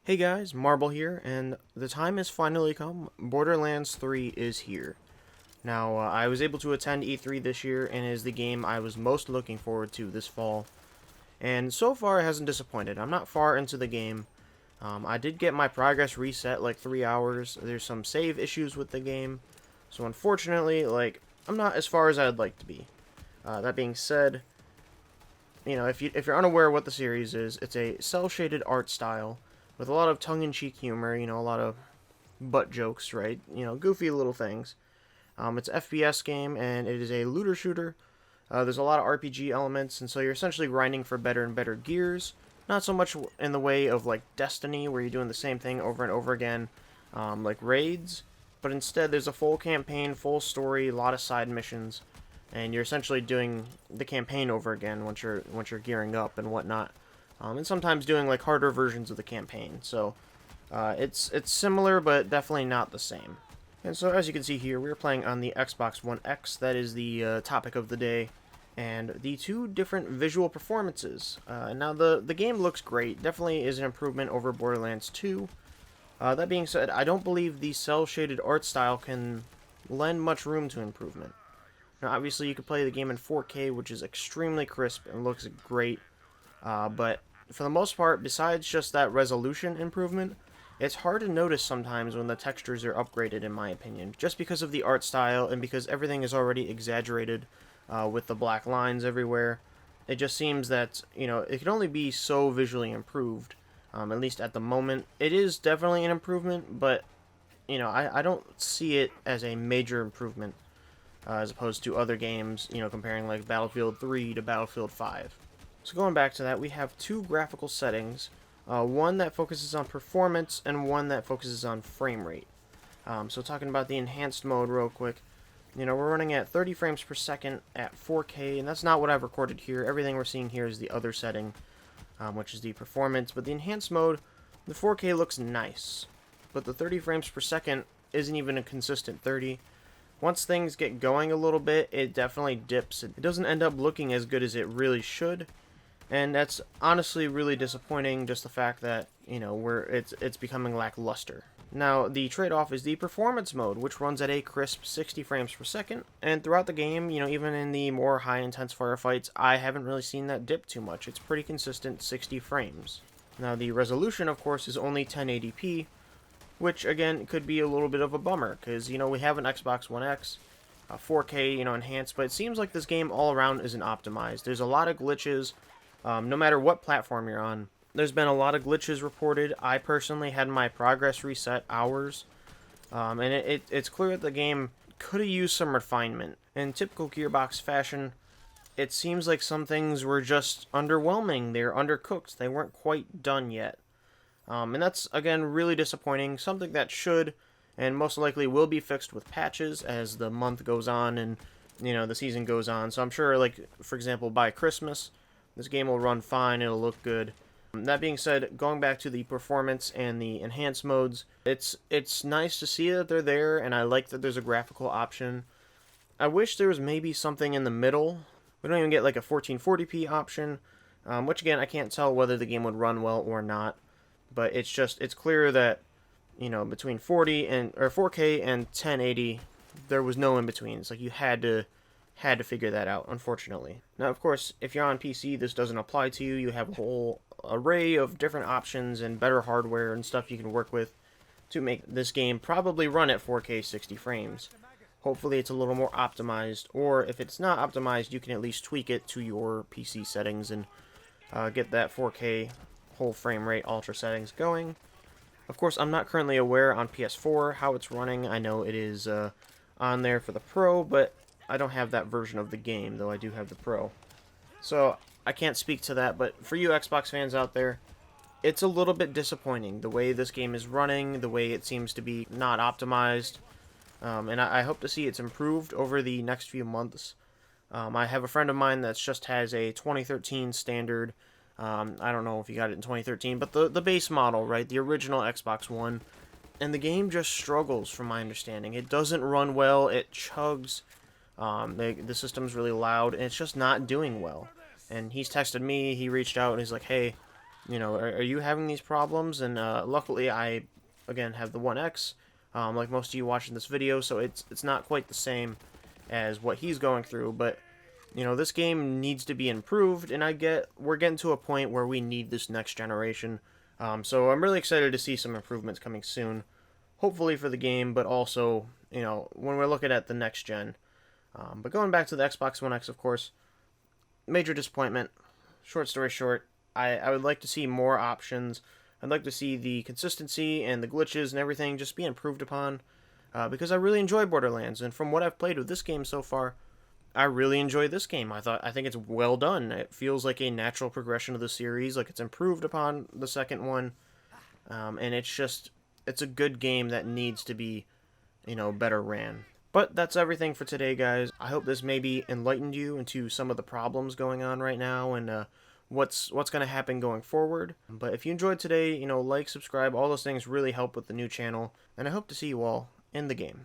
Hey guys, Marble here, and the time has finally come. Borderlands 3 is here. Now, I was able to attend E3 this year, and it is the game I was most looking forward to this fall. And so far, it hasn't disappointed. I'm not far into the game. I did get my progress reset like 3 hours. There's some save issues with the game. So unfortunately, I'm not as far as I'd like to be. That being said, if you're unaware of what the series is, it's a cel-shaded art style with a lot of tongue-in-cheek humor, a lot of butt jokes, right? Goofy little things. It's an FPS game, and it is a looter shooter. There's a lot of RPG elements, and so you're essentially grinding for better and better gears. Not so much in the way of like Destiny, where you're doing the same thing over and over again, like raids, but instead there's a full campaign, full story, a lot of side missions, and you're essentially doing the campaign over again once you're gearing up and whatnot, and sometimes doing like harder versions of the campaign. So it's similar, but definitely not the same. And so as you can see here, we're playing on the Xbox One X. That is the topic of the day, and the two different visual performances. Now the game looks great. Definitely is an improvement over Borderlands 2. That being said, I don't believe the cel-shaded art style can lend much room to improvement. Now, obviously, you can play the game in 4K, which is extremely crisp and looks great. But for the most part, besides just that resolution improvement, it's hard to notice sometimes when the textures are upgraded, in my opinion, just because of the art style and because everything is already exaggerated with the black lines everywhere. It just seems that, it can only be so visually improved, at least at the moment. It is definitely an improvement, but, I don't see it as a major improvement as opposed to other games, comparing like Battlefield 3 to Battlefield 5. So going back to that, we have two graphical settings, one that focuses on performance and one that focuses on frame rate. So talking about the enhanced mode real quick, we're running at 30 frames per second at 4K, and that's not what I've recorded here. Everything we're seeing here is the other setting, which is the performance. But the enhanced mode, the 4K looks nice, but the 30 frames per second isn't even a consistent 30. Once things get going a little bit, it definitely dips. It doesn't end up looking as good as it really should, and that's honestly really disappointing. Just the fact that it's becoming lackluster. Now the trade-off is the performance mode, which runs at a crisp 60 frames per second, and throughout the game, even in the more high-intense firefights, I haven't really seen that dip too much. It's pretty consistent 60 frames. Now the resolution, of course, is only 1080p, which again could be a little bit of a bummer because we have an Xbox One X, 4K, enhanced, but it seems like this game all around isn't optimized. There's a lot of glitches, no matter what platform you're on. There's been a lot of glitches reported. I personally had my progress reset hours, and it's clear that the game could have used some refinement. In typical Gearbox fashion, it seems like some things were just underwhelming. They're undercooked. They weren't quite done yet. And that's, again, really disappointing. Something that should and most likely will be fixed with patches as the month goes on and, the season goes on. So I'm sure, like, for example, by Christmas, this game will run fine. It'll look good. That being said, going back to the performance and the enhanced modes, it's nice to see that they're there, and I like that there's a graphical option. I wish there was maybe something in the middle. We don't even get, like, a 1440p option, which, again, I can't tell whether the game would run well or not. But it's clear that, between 4K and 1080, there was no in between. It's like you had to figure that out, unfortunately. Now, of course, if you're on PC, this doesn't apply to you. You have a whole array of different options and better hardware and stuff you can work with to make this game probably run at 4K 60 frames. Hopefully it's a little more optimized, or if it's not optimized, you can at least tweak it to your PC settings and get that 4K whole frame rate ultra settings going. Of course, I'm not currently aware on PS4 how it's running. I know it is on there for the Pro, but I don't have that version of the game, though I do have the Pro. So I can't speak to that, but for you Xbox fans out there, it's a little bit disappointing the way this game is running, the way it seems to be not optimized, and I hope to see it's improved over the next few months. I have a friend of mine that just has a 2013 standard. I don't know if you got it in 2013, but the base model, right? The original Xbox One. And the game just struggles, from my understanding. It doesn't run well. It chugs. The system's really loud, and it's just not doing well. And he's texted me. He reached out, and he's like, hey, You know, are you having these problems? And luckily, I again have the One X, like most of you watching this video, so it's not quite the same as what he's going through. But you know, this game needs to be improved, and we're getting to a point where we need this next generation. So I'm really excited to see some improvements coming soon, hopefully for the game, but also, you know, when we're looking at the next gen. But going back to the Xbox One X, of course, major disappointment. Short story short, I would like to see more options. I'd like to see the consistency and the glitches and everything just be improved upon, because I really enjoy Borderlands, and from what I've played with this game so far, I really enjoy this game. I think it's well done. It feels like a natural progression of the series, like it's improved upon the second one, and it's a good game that needs to be, you know, better ran. But that's everything for today, guys. I hope this maybe enlightened you into some of the problems going on right now and what's going to happen going forward. But if you enjoyed today, you know, like, subscribe, all those things really help with the new channel, and I hope to see you all in the game.